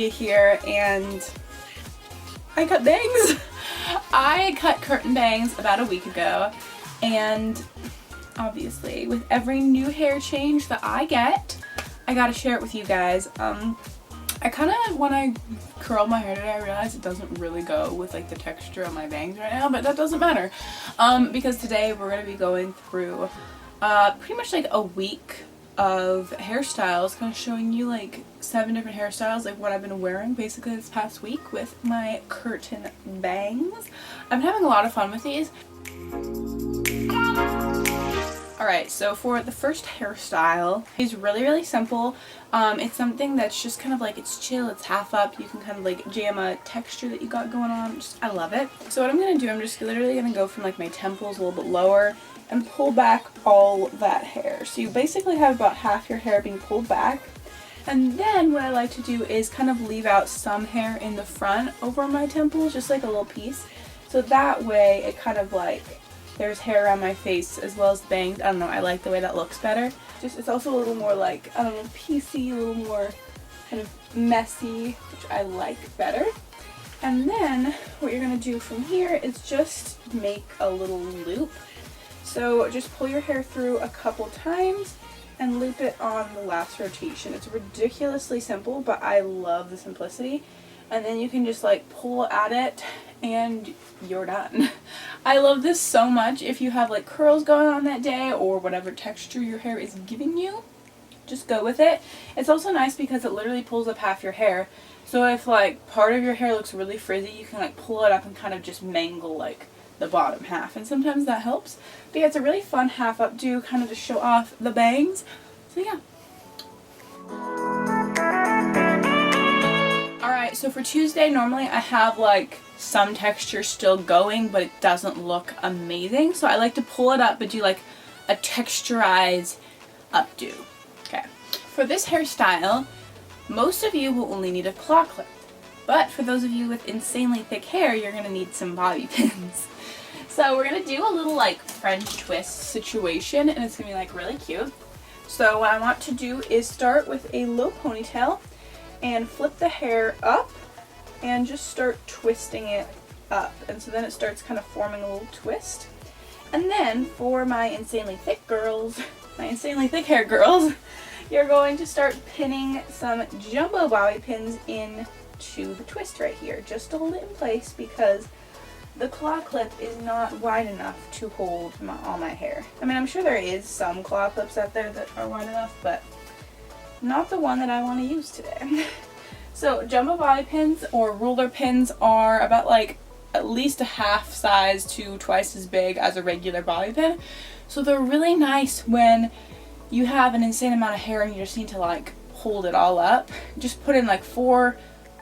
Here, and I cut bangs. I cut curtain bangs about a week ago, and obviously with every new hair change that I get, I gotta share it with you guys. I kind of, when I curl my hair today, I realized it doesn't really go with like the texture of my bangs right now, but that doesn't matter, because today we're gonna be going through pretty much like a week of hairstyles, kind of showing you like 7 different hairstyles, like what I've been wearing basically this past week with my curtain bangs. I'm having a lot of fun with these. Alright, so for the first hairstyle, it's really simple. It's something that's just kind of like, it's chill, it's half up, you can kind of like jam a texture that you got going on. I love it. So what I'm going to do, I'm just literally going to go from like my temples a little bit lower and pull back all that hair. So you basically have about half your hair being pulled back. And then what I like to do is kind of leave out some hair in the front over my temples, just like a little piece. So that way it kind of like, there's hair around my face as well as bangs. I don't know, I like the way that looks better. Just, it's also a little more like, I don't know, piecey, a little more kind of messy, which I like better. And then what you're going to do from here is just make a little loop. So just pull your hair through a couple times and loop it on the last rotation. It's ridiculously simple, but I love the simplicity. And then you can just like pull at it and you're done. I love this so much. If you have like curls going on that day or whatever texture your hair is giving you, just go with it. It's also nice because it literally pulls up half your hair. So if like part of your hair looks really frizzy, you can like pull it up and kind of just mangle like the bottom half, and sometimes that helps. But yeah, it's a really fun half updo, kind of to show off the bangs. So yeah. Alright, so for Tuesday, normally I have like some texture still going, but it doesn't look amazing. So I like to pull it up but do like a texturized updo. Okay. For this hairstyle, most of you will only need a claw clip. But for those of you with insanely thick hair, you're going to need some bobby pins. So we're going to do a little like French twist situation, and it's going to be like really cute. So what I want to do is start with a low ponytail and flip the hair up and just start twisting it up. And so then it starts kind of forming a little twist. And then for my insanely thick girls, my insanely thick hair girls, you're going to start pinning some jumbo bobby pins into the twist right here, just to hold it in place because the claw clip is not wide enough to hold all my hair. I mean, I'm sure there is some claw clips out there that are wide enough, but not the one that I want to use today. So jumbo bobby pins or ruler pins are about like at least a half size to twice as big as a regular bobby pin. So they're really nice when you have an insane amount of hair and you just need to like hold it all up. Just put in like 4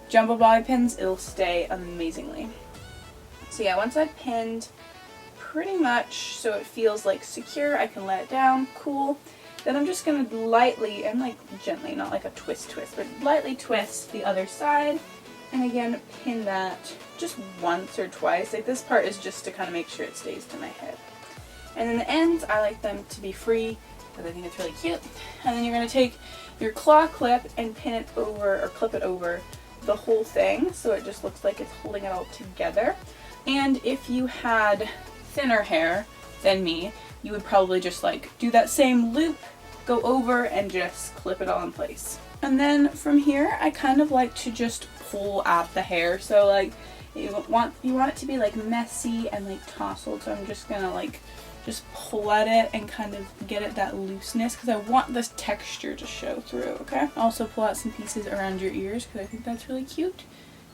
jumbo bobby pins, it'll stay amazingly. So yeah, once I've pinned pretty much so it feels like secure, I can let it down, cool. Then I'm just going to lightly and like gently, not like a twist, but lightly twist the other side. And again, pin that just once or twice. Like this part is just to kind of make sure it stays to my head. And then the ends, I like them to be free because I think it's really cute. And then you're going to take your claw clip and pin it over or clip it over the whole thing so it just looks like it's holding it all together. And if you had thinner hair than me, you would probably just like do that same loop, go over and just clip it all in place. And then from here, I kind of like to just pull out the hair. So like you want it to be like messy and like tousled. So I'm just gonna like just pull at it and kind of get it that looseness because I want this texture to show through, okay? Also pull out some pieces around your ears because I think that's really cute.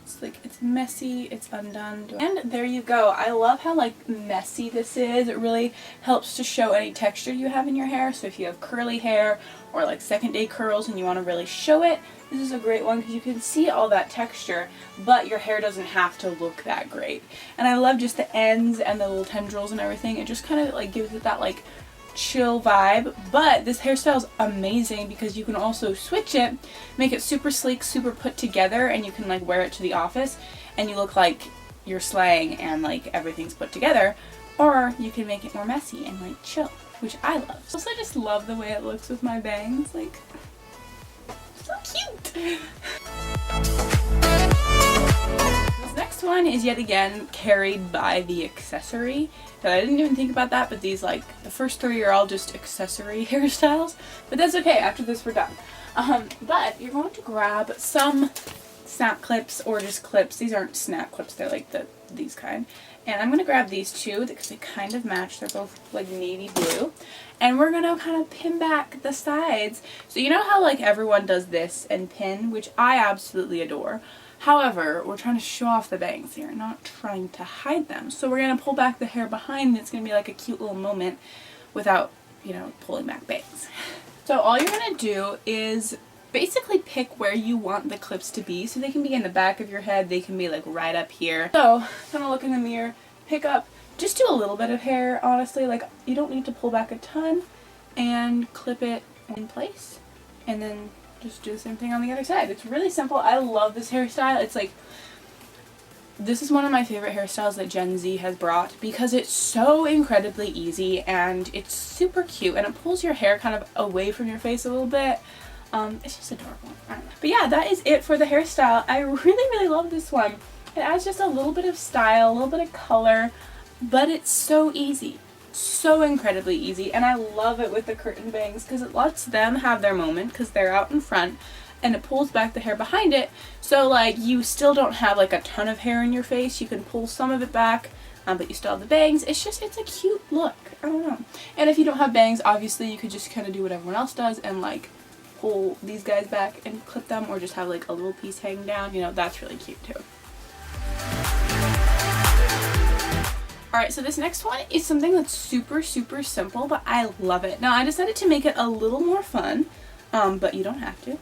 It's like, it's messy, it's undone. And there you go. I love how like messy this is. It really helps to show any texture you have in your hair. So if you have curly hair or like second day curls and you want to really show it, this is a great one because you can see all that texture, but your hair doesn't have to look that great. And I love just the ends and the little tendrils and everything. It just kind of like gives it that like chill vibe. But this hairstyle is amazing because you can also switch it, make it super sleek, super put together, and you can like wear it to the office and you look like you're slaying and like everything's put together. Or you can make it more messy and like chill, which I love. Also, I just love the way it looks with my bangs. Like, so cute! This next one is yet again carried by the accessory. So I didn't even think about that, but these like, the first three are all just accessory hairstyles. But that's okay, after this we're done. But you're going to grab some snap clips or just clips. These aren't snap clips, they're like these kind. And I'm going to grab these two because they kind of match. They're both like navy blue. And we're going to kind of pin back the sides. So you know how like everyone does this and pin, which I absolutely adore. However, we're trying to show off the bangs here, not trying to hide them. So we're going to pull back the hair behind and it's going to be like a cute little moment without, you know, pulling back bangs. So all you're going to do is basically pick where you want the clips to be. So they can be in the back of your head, they can be like right up here. So kind of look in the mirror, pick up, just do a little bit of hair, honestly. Like, you don't need to pull back a ton, and clip it in place. And then just do the same thing on the other side. It's really simple. I love this hairstyle. It's like, this is one of my favorite hairstyles that Gen Z has brought because it's so incredibly easy and it's super cute and it pulls your hair kind of away from your face a little bit. It's just adorable. I don't know. But yeah, that is it for the hairstyle. I really love this one. It adds just a little bit of style, a little bit of color, but it's so easy. So incredibly easy, and I love it with the curtain bangs because it lets them have their moment because they're out in front and it pulls back the hair behind it, so like you still don't have like a ton of hair in your face. You can pull some of it back, but you still have the bangs. It's a cute look. I don't know. And if you don't have bangs, obviously you could just kind of do what everyone else does and like pull these guys back and clip them, or just have like a little piece hanging down. You know, that's really cute too. Alright, so this next one is something that's super simple, but I love it. Now, I decided to make it a little more fun, but you don't have to.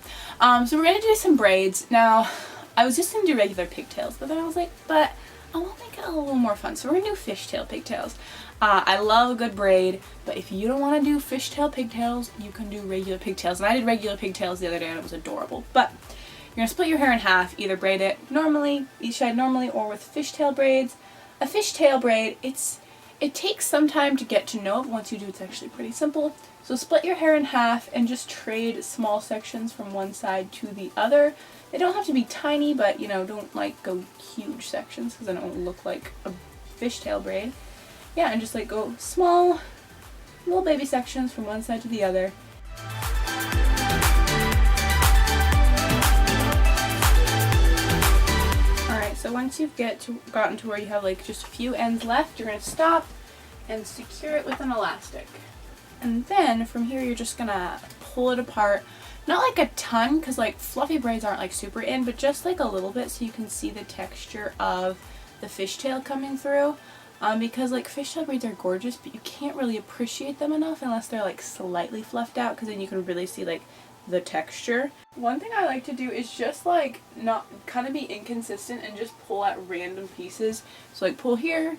So we're going to do some braids. Now, I was just going to do regular pigtails, but then I was like, but I want to make it a little more fun. So we're going to do fishtail pigtails. I love a good braid, but if you don't want to do fishtail pigtails, you can do regular pigtails. And I did regular pigtails the other day and it was adorable. But you're going to split your hair in half, either braid it normally, each side normally, or with fishtail braids. A fishtail braid, it takes some time to get to know, but once you do, it's actually pretty simple. So split your hair in half and just trade small sections from one side to the other. They don't have to be tiny, but you know, don't like go huge sections because then it won't look like a fishtail braid. Yeah, and just like go small, little baby sections from one side to the other. So once you've gotten to where you have like just a few ends left, you're going to stop and secure it with an elastic. And then from here you're just going to pull it apart. Not like a ton, because like fluffy braids aren't like super in, but just like a little bit so you can see the texture of the fishtail coming through. Because like fishtail braids are gorgeous, but you can't really appreciate them enough unless they're like slightly fluffed out, because then you can really see like the texture. One thing I like to do is just like not kind of be inconsistent and just pull at random pieces. So like pull here,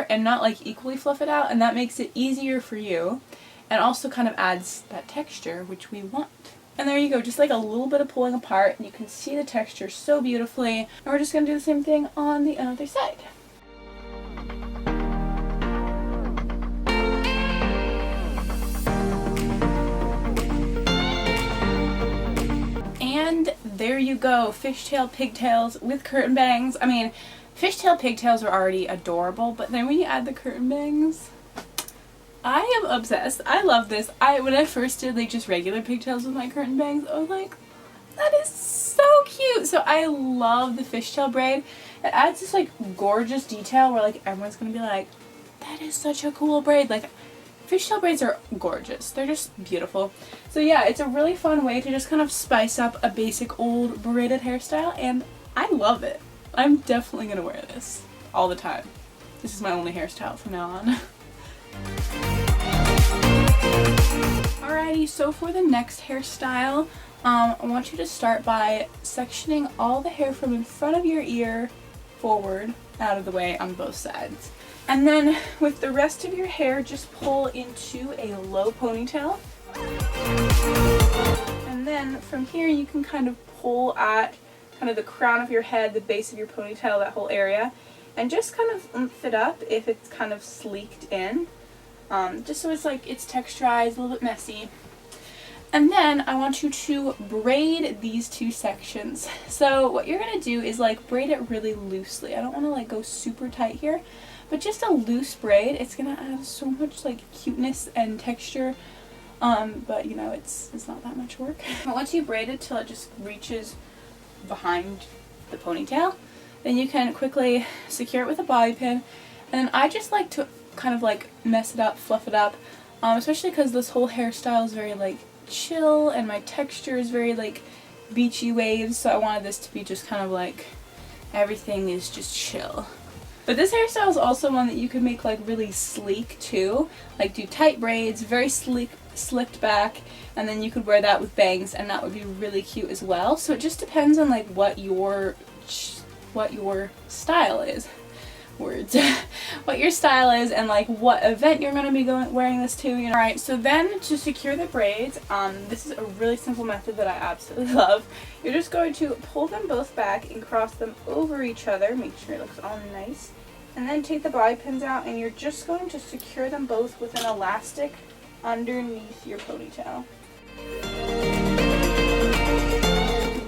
and not like equally fluff it out, and that makes it easier for you and also kind of adds that texture which we want. And there you go, just like a little bit of pulling apart and you can see the texture so beautifully. And we're just going to do the same thing on the other side. And there you go, fishtail pigtails with curtain bangs. I mean, fishtail pigtails are already adorable, but then when you add the curtain bangs, I am obsessed. I love this. When I first did like just regular pigtails with my curtain bangs, I was like, that is so cute. So I love the fishtail braid. It adds this like gorgeous detail where like everyone's gonna be like, that is such a cool braid. Like, fishtail braids are gorgeous. They're just beautiful. So yeah, it's a really fun way to just kind of spice up a basic old braided hairstyle, and I love it. I'm definitely gonna wear this all the time. This is my only hairstyle from now on. Alrighty, so for the next hairstyle, I want you to start by sectioning all the hair from in front of your ear forward, out of the way on both sides. And then with the rest of your hair, just pull into a low ponytail. And then from here you can kind of pull at kind of the crown of your head, the base of your ponytail, that whole area, and just kind of oomph it up if it's kind of sleeked in. Just so it's like it's texturized, a little bit messy. And then I want you to braid these two sections. So what you're going to do is like braid it really loosely. I don't want to like go super tight here, but just a loose braid. It's going to add so much like cuteness and texture. But you know, it's not that much work. But once you braid it till it just reaches behind the ponytail, then you can quickly secure it with a bobby pin. And I just like to kind of like mess it up, fluff it up, especially because this whole hairstyle is very like chill and my texture is very like beachy waves, so I wanted this to be just kind of like everything is just chill. But this hairstyle is also one that you could make like really sleek too, like do tight braids, very sleek, slicked back, and then you could wear that with bangs and that would be really cute as well. So it just depends on like what your style is. What your style is and like what event you're going to be wearing this to, you know. Alright, so then to secure the braids, this is a really simple method that I absolutely love. You're just going to pull them both back and cross them over each other, make sure it looks all nice, and then take the bobby pins out and you're just going to secure them both with an elastic underneath your ponytail.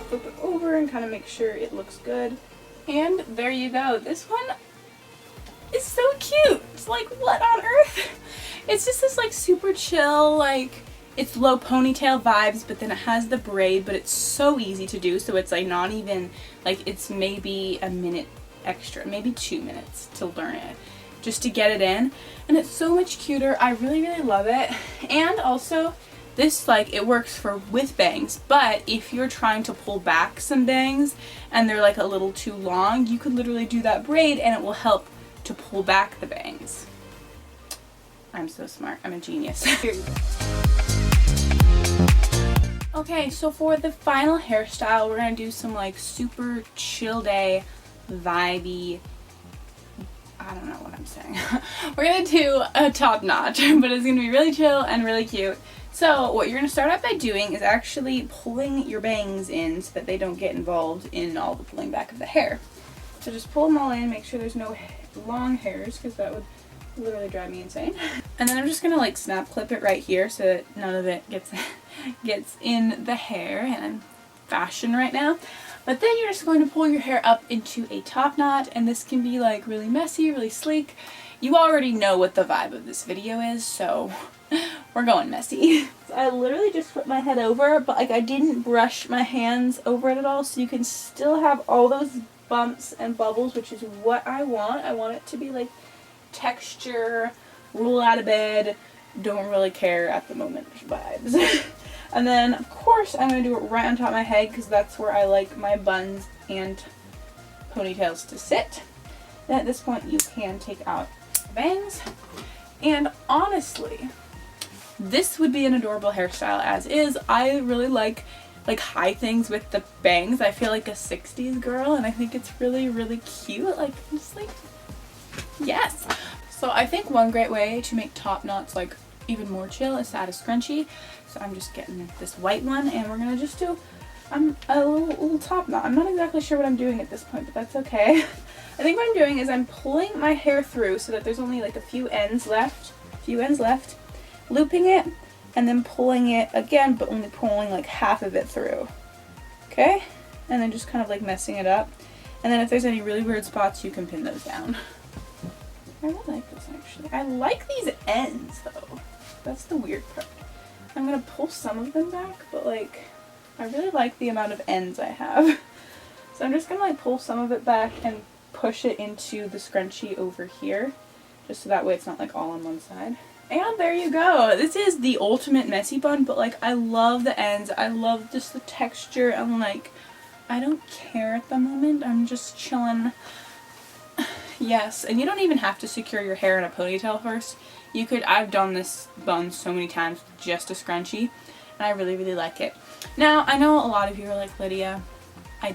Flip it over and kind of make sure it looks good. And there you go. This one is so cute. It's like, what on earth? It's just this like super chill, like it's low ponytail vibes, but then it has the braid, but it's so easy to do. So it's like not even like, it's maybe a minute extra, maybe 2 minutes to learn it, just to get it in. And it's so much cuter. I really, really love it. And also this, like, it works for with bangs, but if you're trying to pull back some bangs and they're like a little too long, you could literally do that braid and it will help to pull back the bangs. I'm so smart. I'm a genius. Here you go. Okay, so for the final hairstyle, we're gonna do some like super chill day, vibey, I don't know what I'm saying. We're gonna do a top knot, but it's gonna be really chill and really cute. So what you're gonna start out by doing is actually pulling your bangs in so that they don't get involved in all the pulling back of the hair. So just pull them all in, make sure there's no long hairs because that would literally drive me insane. And then I'm just gonna like snap clip it right here so that none of it gets in the hair, and I'm fashion right now. But then you're just going to pull your hair up into a top knot, and this can be like really messy, really sleek. You already know what the vibe of this video is, so we're going messy. So I literally just flipped my head over, but like I didn't brush my hands over it at all, so you can still have all those bumps and bubbles, which is what I want. I want it to be like texture, roll out of bed, don't really care at the moment vibes. And then of course I'm going to do it right on top of my head because that's where I like my buns and ponytails to sit. Then at this point you can take out the bangs. And honestly, this would be an adorable hairstyle as is. I really like high things with the bangs. I feel like a 60s girl and I think it's really, really cute. Like, just like, yes. So I think one great way to make top knots like even more chill is to add a scrunchie. So I'm just getting this white one and we're gonna just do a little top knot. I'm not exactly sure what I'm doing at this point, but that's okay. I think what I'm doing is I'm pulling my hair through so that there's only like a few ends left, looping it, and then pulling it again, but only pulling like half of it through. Okay? And then just kind of like messing it up. And then if there's any really weird spots, you can pin those down. I really like this actually. I like these ends though. That's the weird part. I'm gonna pull some of them back, but like, I really like the amount of ends I have. So I'm just gonna like pull some of it back and push it into the scrunchie over here, just so that way it's not like all on one side. And there you go. This is the ultimate messy bun, but like I love the ends. I love just the texture and like I don't care at the moment. I'm just chilling. Yes, and you don't even have to secure your hair in a ponytail first. You could, I've done this bun so many times, just a scrunchie, and I really, really like it. Now, I know a lot of you are like, Lydia, I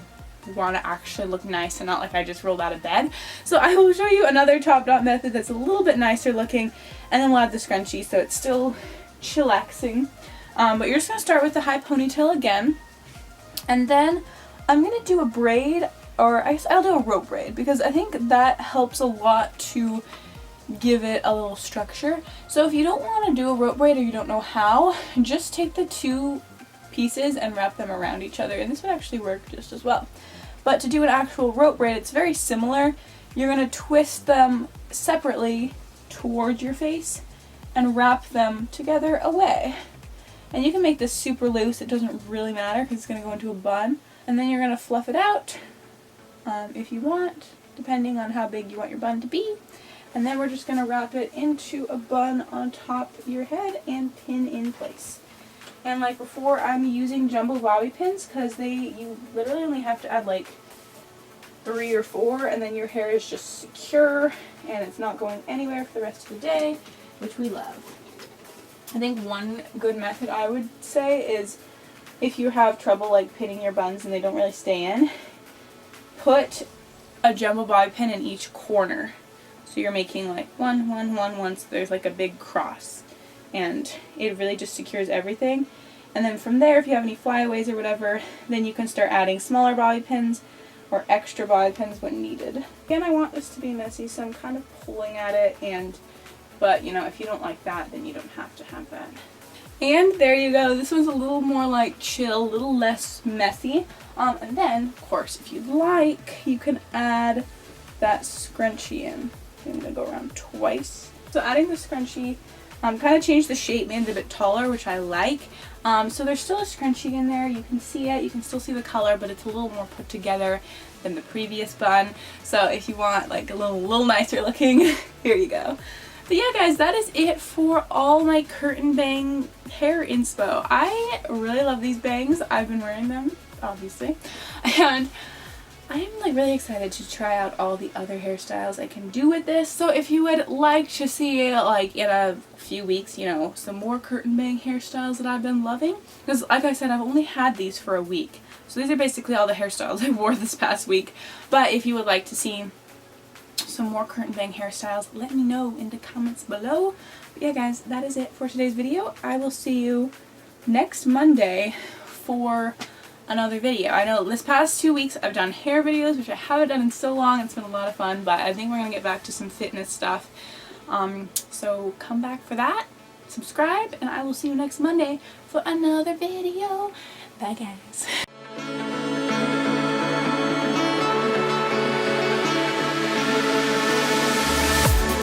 want to actually look nice and not like I just rolled out of bed. So I will show you another top knot method that's a little bit nicer looking, and then we'll add the scrunchie so it's still chillaxing. But you're just going to start with the high ponytail again, and then I'm going to do a braid, or I guess I'll do a rope braid because I think that helps a lot to give it a little structure. So if you don't want to do a rope braid or you don't know how, just take the two pieces and wrap them around each other, and this would actually work just as well. But to do an actual rope braid, it's very similar. You're going to twist them separately towards your face and wrap them together away. And you can make this super loose, it doesn't really matter because it's going to go into a bun. And then you're going to fluff it out if you want, depending on how big you want your bun to be. And then we're just going to wrap it into a bun on top of your head and pin in place. And like before, I'm using jumbo bobby pins because you literally only have to add like 3 or 4, and then your hair is just secure and it's not going anywhere for the rest of the day, which we love. I think one good method I would say is if you have trouble like pinning your buns and they don't really stay in, put a jumbo bobby pin in each corner. So you're making like one, so there's like a big cross. And it really just secures everything. And then from there, if you have any flyaways or whatever, then you can start adding smaller bobby pins or extra bobby pins when needed. Again, I want this to be messy, so I'm kind of pulling at it, but you know, if you don't like that, then you don't have to have that. And there you go. This one's a little more like chill, a little less messy. And then, of course, if you'd like, you can add that scrunchie in. I'm going to go around twice. So adding the scrunchie kind of changed the shape, made it a bit taller, which I like. So there's still a scrunchie in there. You can see it. You can still see the color, but it's a little more put together than the previous bun. So if you want like a little nicer looking, here you go. But yeah, guys, that is it for all my curtain bang hair inspo. I really love these bangs. I've been wearing them, obviously. And I'm like really excited to try out all the other hairstyles I can do with this. So if you would like to see like in a few weeks, you know, some more curtain bang hairstyles that I've been loving, because like I said, I've only had these for a week. So these are basically all the hairstyles I wore this past week. But if you would like to see some more curtain bang hairstyles, let me know in the comments below. But yeah, guys, that is it for today's video. I will see you next Monday for another video. I know this past 2 weeks I've done hair videos, which I haven't done in so long. It's been a lot of fun, but I think we're going to get back to some fitness stuff. So come back for that, subscribe, and I will see you next Monday for another video. Bye, guys.